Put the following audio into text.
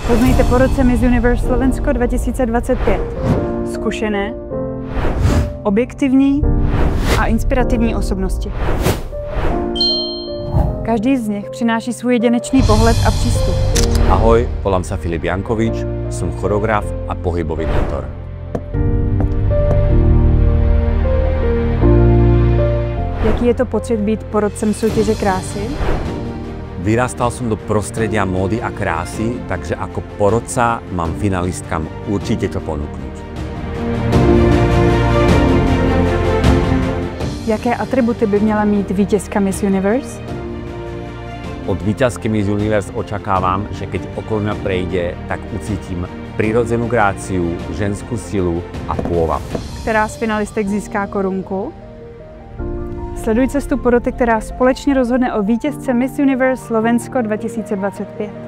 Poznejte porotce Miss Universe Slovensko 2025. Zkušené, objektivní a inspirativní osobnosti. Každý z nich přináší svůj jedinečný pohled a přístup. Ahoj, volám sa Filip Jankovič, som choreograf a pohybový mentor. Jaký je to pocit být porotcem soutěže krásy? Vyrastal som do prostredia módy a krásy, takže ako porodca mám finalistkám určite čo ponúknuť. Jaké atributy by měla mít vítězka Miss Universe? Od víťazky Miss Universe očakávam, že keď okolo mňa prejde, tak ucítim prirodzenú gráciu, ženskú silu a pôvab. Která z finalistek získá korunku? Sleduj cestu poroty, která společně rozhodne o vítězce Miss Universe Slovensko 2025.